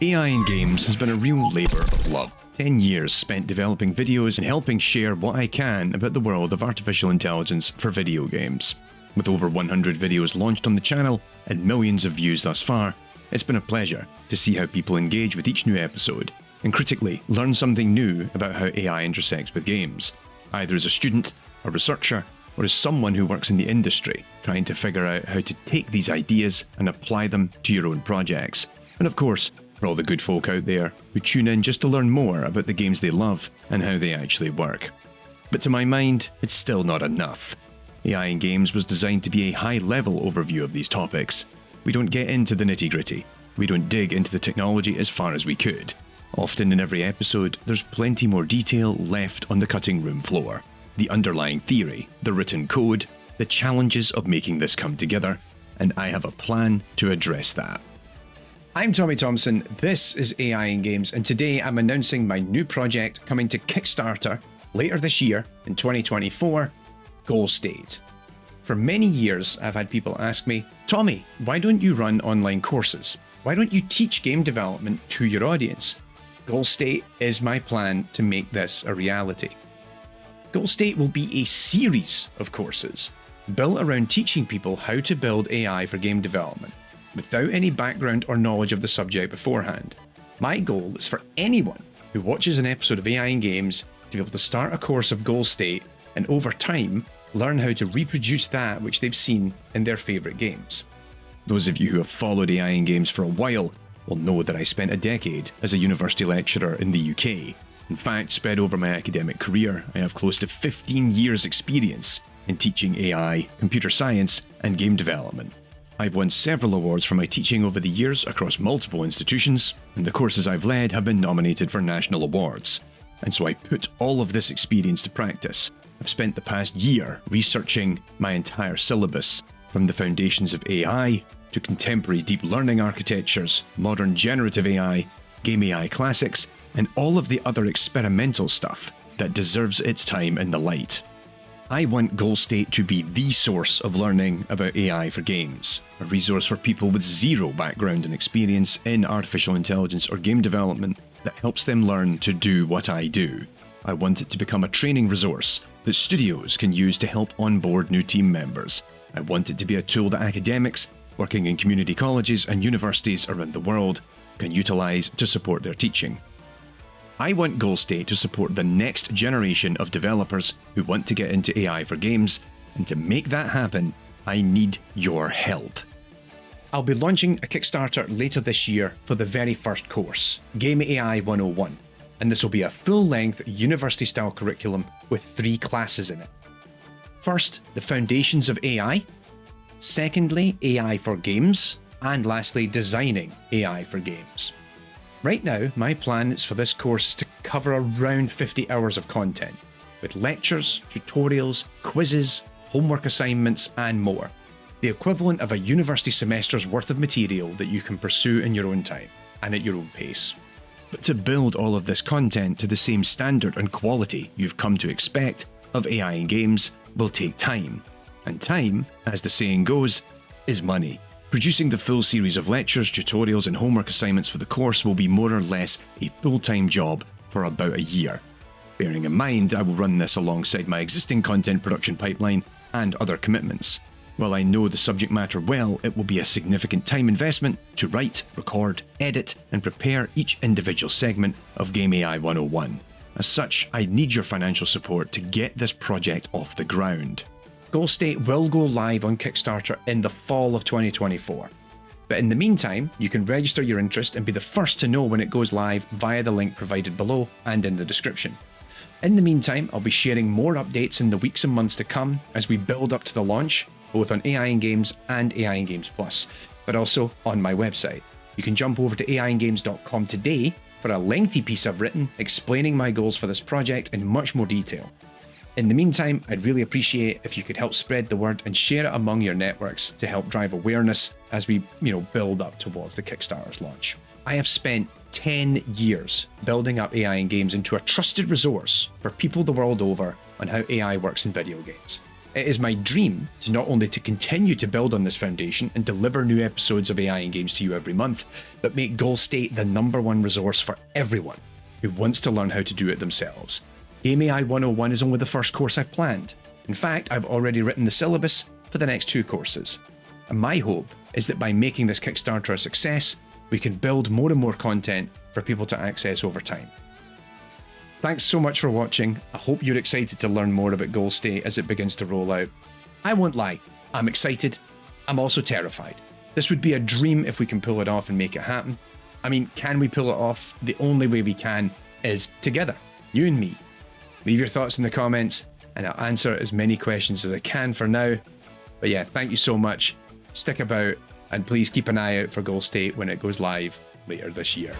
AI in games has been a real labour of love. 10 years spent developing videos and helping share what I can about the world of artificial intelligence for video games. With over 100 videos launched on the channel and millions of views thus far, it's been a pleasure to see how people engage with each new episode and critically learn something new about how AI intersects with games, either as a student, a researcher, or as someone who works in the industry, trying to figure out how to take these ideas and apply them to your own projects. And of course, for all the good folk out there who tune in just to learn more about the games they love and how they actually work. But to my mind, it's still not enough. AI in games was designed to be a high-level overview of these topics. We don't get into the nitty-gritty. We don't dig into the technology as far as we could. Often in every episode, there's plenty more detail left on the cutting room floor. The underlying theory, the written code, the challenges of making this come together, and I have a plan to address that. I'm Tommy Thompson, this is AI in Games, and today I'm announcing my new project coming to Kickstarter later this year in 2024, Goal State. For many years, I've had people ask me, Tommy, why don't you run online courses? Why don't you teach game development to your audience? Goal State is my plan to make this a reality. Goal State will be a series of courses built around teaching people how to build AI for game development, without any background or knowledge of the subject beforehand. My goal is for anyone who watches an episode of AI in Games to be able to start a course of Goal State and over time learn how to reproduce that which they've seen in their favourite games. Those of you who have followed AI in Games for a while will know that I spent a decade as a university lecturer in the UK. In fact, spread over my academic career, I have close to 15 years experience in teaching AI, computer science, and game development. I've won several awards for my teaching over the years across multiple institutions, and the courses I've led have been nominated for national awards. And so I put all of this experience to practice. I've spent the past year researching my entire syllabus, from the foundations of AI to contemporary deep learning architectures, modern generative AI, game AI classics, and all of the other experimental stuff that deserves its time in the light. I want Goal State to be the source of learning about AI for games, a resource for people with zero background and experience in artificial intelligence or game development that helps them learn to do what I do. I want it to become a training resource that studios can use to help onboard new team members. I want it to be a tool that academics working in community colleges and universities around the world can utilize to support their teaching. I want Goal State to support the next generation of developers who want to get into AI for games, and to make that happen, I need your help. I'll be launching a Kickstarter later this year for the very first course, Game AI 101, and this will be a full-length university-style curriculum with 3 classes in it. First, the foundations of AI. Secondly, AI for games. And lastly, designing AI for games. Right now, my plan is for this course to cover around 50 hours of content, with lectures, tutorials, quizzes, homework assignments, and more. The equivalent of a university semester's worth of material that you can pursue in your own time, and at your own pace. But to build all of this content to the same standard and quality you've come to expect of AI in games will take time. And time, as the saying goes, is money. Producing the full series of lectures, tutorials, and homework assignments for the course will be more or less a full-time job for about a year. Bearing in mind, I will run this alongside my existing content production pipeline and other commitments. While I know the subject matter well, it will be a significant time investment to write, record, edit, and prepare each individual segment of Game AI 101. As such, I need your financial support to get this project off the ground. Goal State will go live on Kickstarter in the fall of 2024. But in the meantime, you can register your interest and be the first to know when it goes live via the link provided below and in the description. In the meantime, I'll be sharing more updates in the weeks and months to come as we build up to the launch, both on AI in Games and AI in Games Plus, but also on my website. You can jump over to AIingames.com today for a lengthy piece I've written explaining my goals for this project in much more detail. In the meantime, I'd really appreciate if you could help spread the word and share it among your networks to help drive awareness as we, build up towards the Kickstarter's launch. I have spent 10 years building up AI in Games into a trusted resource for people the world over on how AI works in video games. It is my dream to not only to continue to build on this foundation and deliver new episodes of AI and Games to you every month, but make Goal State the #1 resource for everyone who wants to learn how to do it themselves. Game AI 101 is only the first course I've planned. In fact, I've already written the syllabus for the next 2 courses. And my hope is that by making this Kickstarter a success, we can build more and more content for people to access over time. Thanks so much for watching. I hope you're excited to learn more about Goal State as it begins to roll out. I won't lie, I'm excited. I'm also terrified. This would be a dream if we can pull it off and make it happen. I mean, can we pull it off? The only way we can is together, you and me. Leave your thoughts in the comments and I'll answer as many questions as I can for now. But yeah, thank you so much. Stick about and please keep an eye out for Goal State when it goes live later this year.